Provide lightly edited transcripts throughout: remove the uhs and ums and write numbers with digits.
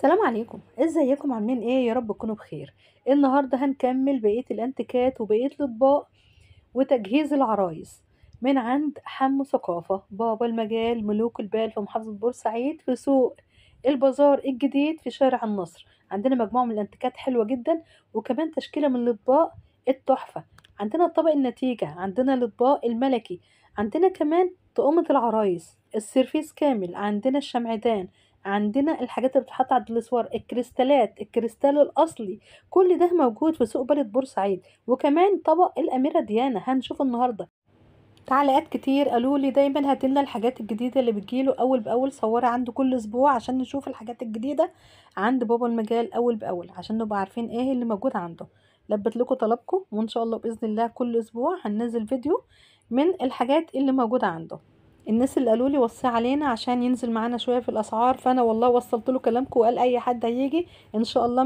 السلام عليكم، ازيكم عاملين ايه؟ يا رب تكونوا بخير. النهارده هنكمل بقيه الانتيكات وبقيه الاطباق وتجهيز العرايس من عند حمو ثقافه بابا المجال ملوك البال في محافظه بورسعيد في سوق البازار الجديد في شارع النصر. عندنا مجموعه من الانتيكات حلوه جدا، وكمان تشكيله من الاطباق التحفه. عندنا طبق النتيجه، عندنا الاطباق الملكي، عندنا كمان طقومه العرايس، السيرفيس كامل، عندنا الشمعدان، عندنا الحاجات اللي بتتحط على الاسوار، الكريستالات، الكريستال الاصلي. كل ده موجود في سوق بلد بورسعيد. وكمان طبق الاميره ديانا هنشوف النهارده. تعليقات كتير قالوا لي دايما هاتلنا الحاجات الجديده اللي بتجيله اول باول، صوري عنده كل اسبوع عشان نشوف الحاجات الجديده عند بابا المجال اول باول عشان نبقى عارفين ايه اللي موجود عنده. لبت لكم طلبكم، وان شاء الله باذن الله كل اسبوع هننزل فيديو من الحاجات اللي موجوده عنده. الناس اللي قالوا لي وصي علينا عشان ينزل معانا شويه في الاسعار، فانا والله وصلت له كلامكم، وقال اي حد هيجي ان شاء الله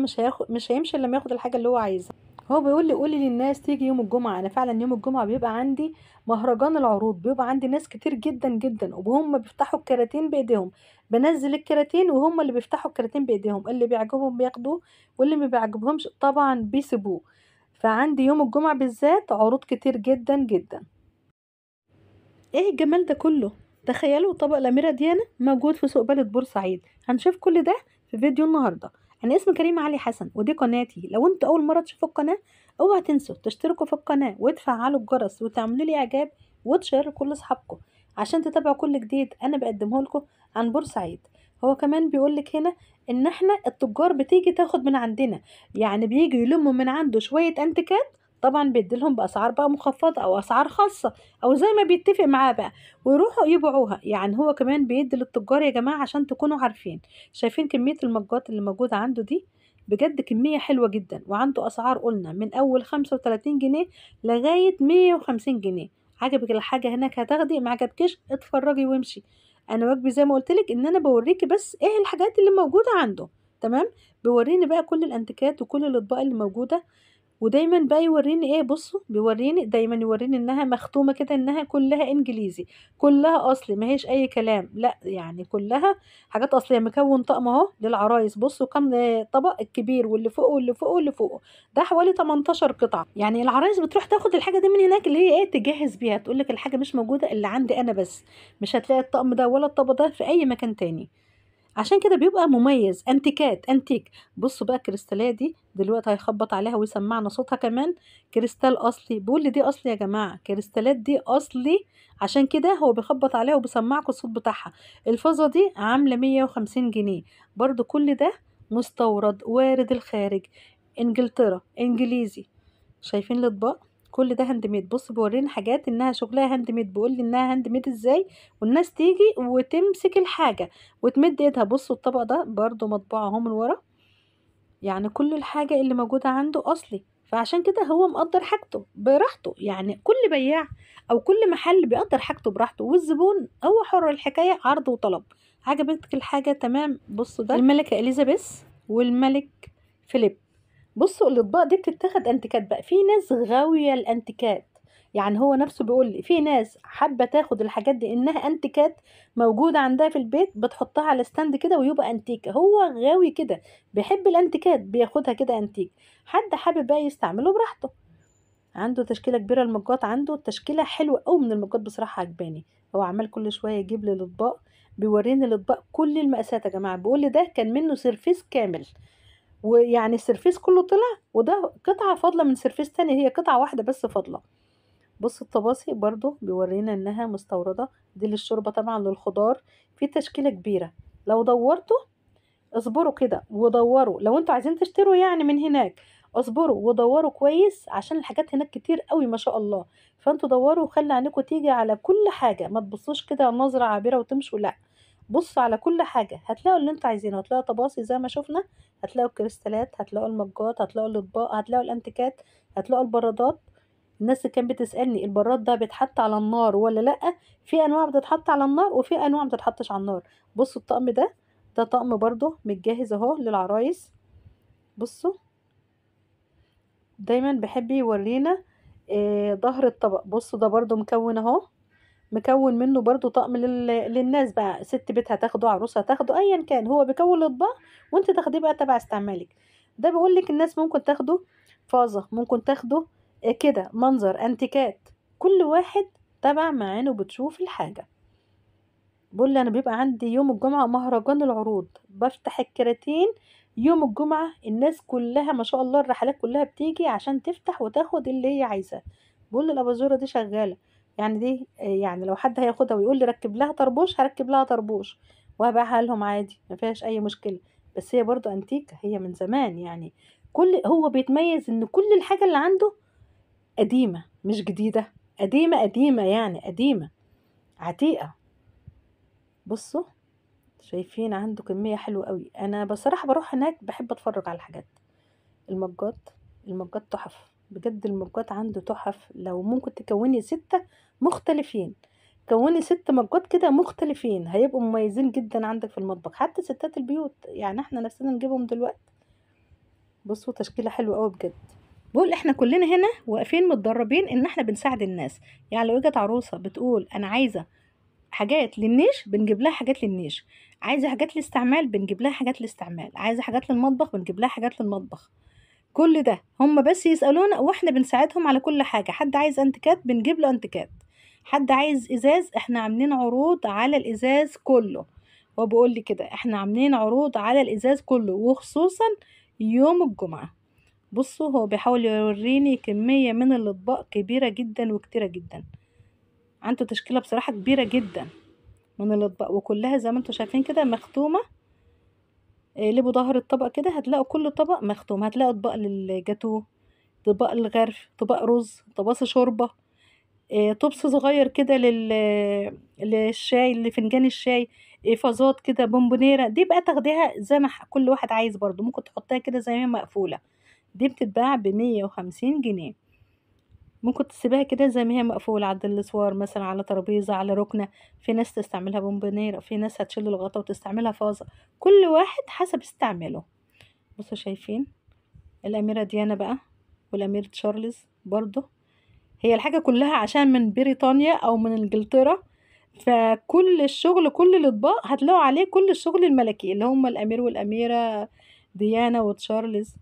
مش هيمشي الا لما ياخد الحاجه اللي هو عايزها. هو بيقول لي قولي للناس تيجي يوم الجمعه. انا فعلا يوم الجمعه بيبقى عندي مهرجان العروض، بيبقى عندي ناس كتير جدا جدا، وهم بيفتحوا الكراتين بايديهم. بنزل الكراتين وهم اللي بيفتحوا الكراتين بايديهم، اللي بيعجبهم بياخدوه واللي ما بيعجبهمش طبعا بيسيبوه. فعندي يوم الجمعه بالذات عروض كتير جدا جدا. ايه الجمال ده كله؟ تخيلوا طبق الأميرة ديانا موجود في سوق بلد بورسعيد. هنشوف كل ده في فيديو النهاردة. أنا اسمي كريم علي حسن ودي قناتي. لو انتوا أول مرة تشوفوا القناة اوعوا تنسوا تشتركوا في القناة وتفعلوا الجرس وتعملوا لي إعجاب وتشيروا كل أصحابكم عشان تتابعوا كل جديد أنا بقدمه لكم عن بورسعيد. هو كمان بيقولك هنا إن احنا التجار بتيجي تاخد من عندنا، يعني بيجي يلموا من عنده شوية أنتيكات، طبعا بيديلهم بأسعار بقى مخفضة أو أسعار خاصة او زي ما بيتفق معاه بقى، ويروحوا يبيعوها. يعني هو كمان بيدي للتجار يا جماعة عشان تكونوا عارفين. شايفين كمية المجات اللي موجودة عنده دي؟ بجد كمية حلوة جدا، وعنده أسعار قلنا من أول 35 جنيه لغاية 150 جنيه. عجبك الحاجة هناك هتاخدي، ما عجبكيش اتفرجي وامشي. أنا واجبي زي ما قلتلك إن أنا بوريكي بس إيه الحاجات اللي موجودة عنده. تمام. بيوريني بقى كل الأنتيكات وكل الأطباق اللي موجودة. ودايما بقى يوريني ايه، بصوا بيوريني دايما يوريني انها مختومه كده، انها كلها انجليزي، كلها اصلي، ما هيش اي كلام، لا يعني كلها حاجات اصليه. مكون طقم اهو للعرايس، بصوا كم طبق، الكبير واللي فوقه واللي فوقه واللي فوقه، ده حوالي 18 قطعه. يعني العرايس بتروح تاخد الحاجه دي من هناك اللي هي ايه تجهز بيها، تقول لك الحاجه مش موجوده الا عندي انا بس، مش هتلاقي الطقم ده ولا الطبق ده في اي مكان تاني. عشان كده بيبقى مميز، انتيكات انتيك. بصوا بقى الكريستاليه دي دلوقتي هيخبط عليها ويسمعنا صوتها كمان. كريستال اصلي، بيقول لي دي اصلي يا جماعه، كريستالات دي اصلي. عشان كده هو بيخبط عليها وبيسمعكم الصوت بتاعها. الفازه دي عامله 150 جنيه. برضو كل ده مستورد وارد الخارج، انجلترا، انجليزي. شايفين الاطباق؟ كل ده هاند ميد. بص بورينا حاجات انها شغلها هاند ميد، بيقول لي انها هاند ميد ازاي، والناس تيجي وتمسك الحاجه وتمد ايدها. بصوا الطبق ده برضو مطبوع اهو من ورا. يعني كل الحاجة اللي موجودة عنده أصلي، فعشان كده هو مقدر حاجته براحته. يعني كل بياع أو كل محل بيقدر حاجته براحته، والزبون هو حر، الحكاية عرض وطلب. عجبتك الحاجة تمام. بصوا ده الملكة إليزابيث والملك فيليب. بصوا الاطباق دي بتتاخد انتيكات بقى، في ناس غاويه الانتيكات. يعني هو نفسه بيقول لي في ناس حابه تاخد الحاجات دي انها انتيكات موجوده عندها في البيت، بتحطها على ستاند كده ويبقى انتيكه. هو غاوي كده، بيحب الانتيكات، بياخدها كده انتيك. حد حابب بقى يستعمله براحته. عنده تشكيله كبيره، المجات عنده تشكيله حلوه قوي من المجات بصراحه عجباني. هو عمال كل شويه يجيب لي الاطباق، بيوريني الاطباق كل المقاسات يا جماعه. بيقول لي ده كان منه سيرفيس كامل، ويعني السرفيس كله طلع، وده قطعة فاضلة من سرفيس تاني، هي قطعة واحدة بس فاضلة. بص الطباسي برضو بيورينا انها مستوردة، دي للشوربة طبعا للخضار. في تشكيلة كبيرة. لو دورتوا اصبروا كده ودوروا، لو انتوا عايزين تشتروا يعني من هناك اصبروا ودوروا كويس، عشان الحاجات هناك كتير قوي ما شاء الله. فانتوا دوروا وخلي عينكم تيجي على كل حاجة، ما تبصوش كده نظرة عابرة وتمشوا، لا، بصوا على كل حاجة هتلاقوا اللي انتوا عايزينه. هتلاقوا طباصي زي ما شفنا، هتلاقوا الكريستالات، هتلاقوا المجات، هتلاقوا الاطباق، هتلاقوا الانتيكات، هتلاقوا البرادات. الناس اللي كانت بتسألني البراد ده بيتحط على النار ولا لأ، في انواع بتتحط على النار وفي انواع ما بتتحطش على النار. بصوا الطقم ده، ده طقم برضو متجهز اهو للعرايس. بصوا دايما بحب يورينا ظهر الطبق. بصوا ده برضو مكون اهو، مكون منه برضو طقم للناس بقى، ست بيت هتاخده، عروسه هتاخده، ايا كان هو بيكون الاطباق وانت تاخديه بقى تبع استعمالك. ده بيقول لك الناس ممكن تاخده فازه، ممكن تاخده كده منظر انتيكات، كل واحد تبع ما عينه بتشوف الحاجه. بقول لي انا بيبقى عندي يوم الجمعه مهرجان العروض، بفتح الكراتين يوم الجمعه، الناس كلها ما شاء الله الرحلات كلها بتيجي عشان تفتح وتاخد اللي هي عايزاه. بقول لي الاباجوره دي شغاله، يعني دي يعني لو حد هياخدها ويقول لي ركب لها طربوش هركب لها طربوش وهبيعها لهم عادي ما فيهاش اي مشكله. بس هي برضو انتيكه، هي من زمان يعني. كل هو بيتميز ان كل الحاجه اللي عنده قديمه مش جديده، قديمه قديمه يعني قديمه عتيقه. بصوا شايفين عنده كمية حلوة قوي. انا بصراحة بروح هناك بحب اتفرج على الحاجات. المجات، المجات تحف بجد، المجات عنده تحف. لو ممكن تكوني 6 مختلفين، كوني 6 مجات كده مختلفين هيبقوا مميزين جدا عندك في المطبخ، حتى ستات البيوت يعني احنا نفسنا نجيبهم دلوقتي. بصوا تشكيلة حلوة قوي بجد. بقول احنا كلنا هنا واقفين متدربين ان احنا بنساعد الناس. يعني لو اجت عروسة بتقول انا عايزة حاجات للنيش بنجيب لها حاجات للنيش، عايزه حاجات للاستعمال بنجيب لها حاجات للاستعمال، عايزه حاجات للمطبخ بنجيب لها حاجات للمطبخ. كل ده هم بس يسالونا واحنا بنساعدهم على كل حاجه. حد عايز انتيكات بنجيب له انتيكات، حد عايز ازاز احنا عاملين عروض على الازاز كله. هو بيقول لي كده احنا عاملين عروض على الازاز كله وخصوصا يوم الجمعه. بصوا هو بيحاول يوريني كميه من الاطباق كبيره جدا وكتيره جدا. عنده تشكيله بصراحه كبيره جدا من الاطباق وكلها زي ما انتم شايفين كده مختومه. قلبوا ظهر الطبق كده هتلاقوا كل طبق مختوم، هتلاقوا اطباق للجاتو، طبق الغرف، طبق رز، طباس شوربه، طبس صغير كده للشاي، لفنجان الشاي، فازات كده، بونبونيره. دي بقى تاخديها زي ما كل واحد عايز، برضو ممكن تحطها كده زي ما هي مقفوله. دي بتتباع ب150 جنيه. ممكن تسيبها كده زي ما هي مقفولة على الاسوار مثلا، على ترابيزة، على ركنة. في ناس تستعملها بونبونيرة، في ناس هتشيل الغطا وتستعملها فازة، كل واحد حسب استعماله. بصوا شايفين الأميرة ديانا بقى والأمير تشارلز برضو، هي الحاجة كلها عشان من بريطانيا أو من إنجلترا، فكل الشغل كل الأطباق هتلاقوا عليه كل الشغل الملكي اللي هم الأمير والأميرة ديانا وتشارلز.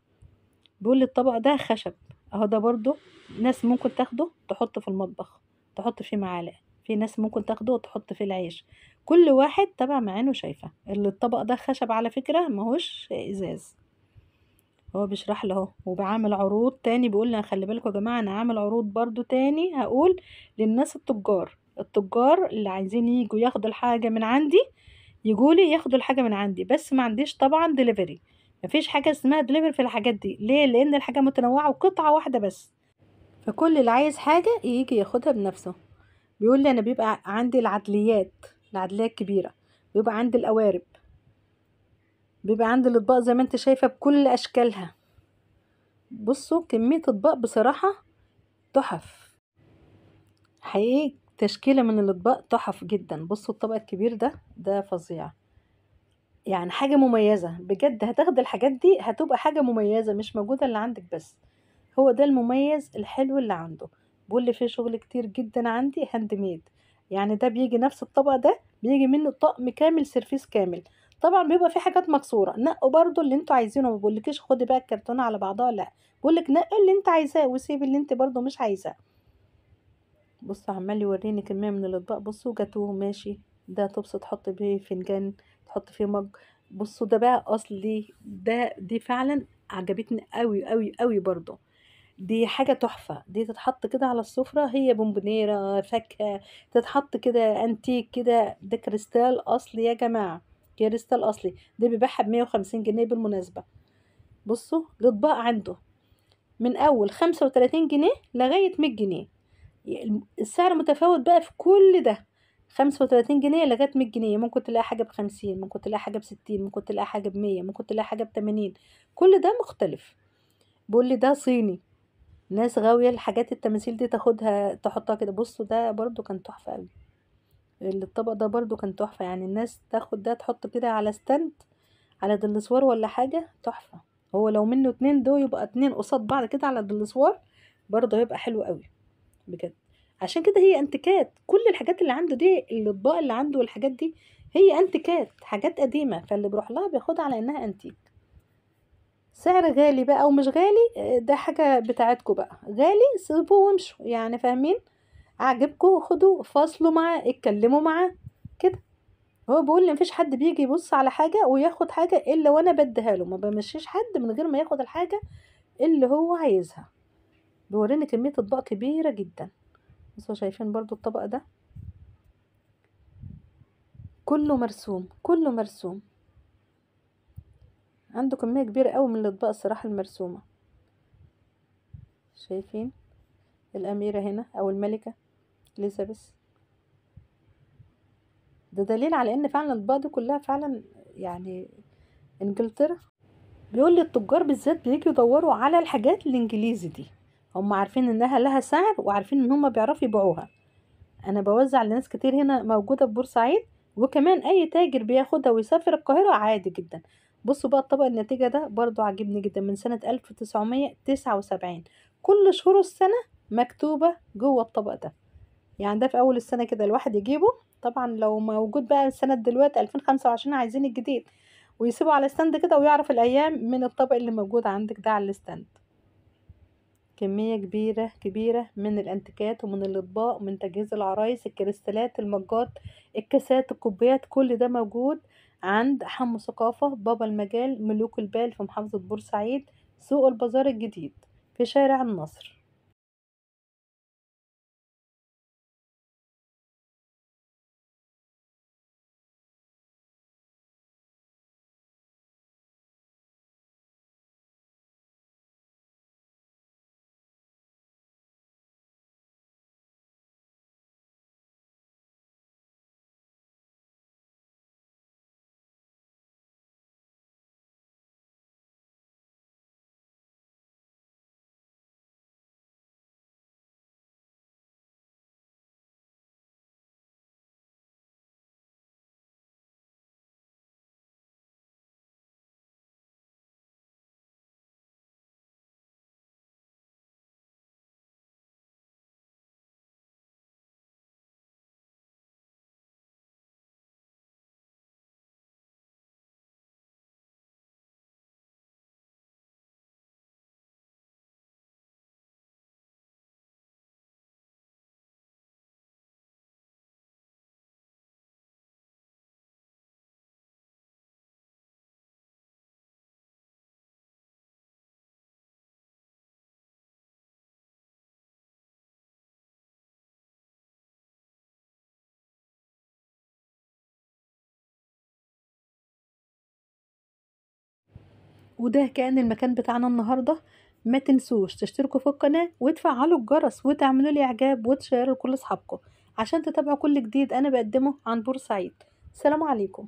بيقول لي الطبق ده خشب اهو، ده برضو ناس ممكن تاخده تحط في المطبخ، تحط فيه معالق، في ناس ممكن تاخده وتحط فيه العيش. كل واحد تبع ما عينه شايفه. اللي الطبق ده خشب على فكرة ماهوش ازاز. هو بيشرح له اهو وبعمل عروض تاني. بيقول لنا خلي بالكم يا جماعة انا عامل عروض برضو تاني هقول للناس التجار، التجار اللي عايزين يجوا ياخدوا الحاجة من عندي يجولي ياخدوا الحاجة من عندي. بس ما عنديش طبعا دليفري، مفيش حاجة اسمها دليفري في الحاجات دي. ليه؟ لان الحاجة متنوعة وقطعة واحدة بس، فكل اللي عايز حاجة يجي ياخدها بنفسه. بيقول لي انا بيبقى عندي العدليات، العدليات كبيرة، بيبقى عندي القوارب، بيبقى عندي الاطباق زي ما انت شايفة بكل اشكالها. بصوا كمية اطباق بصراحة تحف حقيقي، تشكيلة من الاطباق تحف جدا. بصوا الطبق الكبير ده فظيع، يعني حاجة مميزة بجد. هتاخد الحاجات دي هتبقى حاجة مميزة مش موجودة اللي عندك بس. هو ده المميز الحلو اللي عنده. بقول لي فيه شغل كتير جدا عندي هاند ميد. يعني ده بيجي نفس الطبق ده بيجي منه طقم كامل سيرفيس كامل. طبعا بيبقى فيه حاجات مكسورة، نقوا برضو اللي انتوا عايزينه. ما بقولكيش خدي بقى الكرتونة على بعضها، لا، بقولك نقي اللي انت عايزاه وسيبي اللي انت برضو مش عايزاه. بصوا عمال يوريني كمية من الاطباق. بصوا جاتوه ماشي، ده طبس تحط بيه فنجان، تحط فيه مج. بصوا ده بقى اصلي، دي فعلا عجبتني قوي قوي قوي برضو. دي حاجة تحفة، دي تتحط كده على السفرة، هي بونبونيرة فاكهة تتحط كده انتيك كده. ده كريستال اصلي يا جماعة، كريستال اصلي. ده بيبيعها ب150 جنيه بالمناسبة. بصوا الاطباق عنده من اول 35 جنيه لغاية 100 جنيه. السعر متفاوت بقى في كل ده، 35 جنيه لغاية 100 جنيه. ممكن تلاقي حاجة ب50، ممكن تلاقي حاجة ب60، ممكن تلاقي حاجة ب100، ممكن تلاقي حاجة ب80. كل ده مختلف. بيقول لي ده صيني، ناس غاوية الحاجات التماثيل دي تاخدها تحطها كده. بصوا ده برضو كان تحفة قوي، الطبق ده برضو كان تحفة. يعني الناس تاخد ده تحط كده على ستاند، على دلسوار ولا حاجة تحفة. هو لو منه 2 دول يبقى 2 قصاد بعض كده على دلسوار برضو هيبقى حلو قوي بجد. عشان كده هي انتيكات. كل الحاجات اللي عنده دي، الاطباق اللي عنده والحاجات دي هي انتيكات، حاجات قديمة، فاللي بيروح لها بياخدها على انها انتيك. سعر غالي بقى او مش غالي، ده حاجة بتاعتكم بقى. غالي سيبوه وامشوا، يعني فاهمين؟ عجبكم خدوا فاصلوا معاه، اتكلموا معاه كده. هو بيقول لي مفيش حد بيجي يبص على حاجة وياخد حاجة الا وانا بديها له، ما بمشيش حد من غير ما ياخد الحاجة اللي هو عايزها. بيوريني كمية اطباق كبيرة جدا. بصوا شايفين برضو الطبق ده كله مرسوم، كله مرسوم. عنده كمية كبيرة قوي من الاطباق الصراحة المرسومة. شايفين الأميرة هنا أو الملكة إليزابيث. ده دليل على ان فعلا الاطباق دي كلها فعلا يعني انجلترا. بيقول لي التجار بالذات بييجوا يدوروا على الحاجات الانجليزي دي، هم عارفين انها لها سعر وعارفين ان هم بيعرفوا يبيعوها. انا بوزع لناس كتير هنا موجودة في بورسعيد، وكمان اي تاجر بياخدها ويسافر القاهرة عادي جدا. بصوا بقى الطبق النتيجة ده برضو عجبني جدا، من سنة 1979. كل شهور السنة مكتوبة جوه الطبق ده. يعني ده في اول السنة كده الواحد يجيبه. طبعا لو موجود بقى السنة دلوقتي 2025 عايزين الجديد، ويسيبه على ستاند كده ويعرف الايام من الطبق اللي موجود عندك ده على الستاند. كمية كبيرة كبيرة من الانتيكات ومن الاطباق ومن تجهيز العرايس، الكريستالات، المجات، الكاسات، الكوبايات، كل ده موجود عند حمو ثقافة بابا المجال ملوك البال في محافظة بورسعيد، سوق البازار الجديد في شارع النصر. وده كان المكان بتاعنا النهاردة. ما تنسوش تشتركوا في القناة وتفعلوا الجرس وتعملوا لي اعجاب وتشيروا لكل اصحابكم عشان تتابعوا كل جديد انا بقدمه عن بورسعيد. سلام عليكم.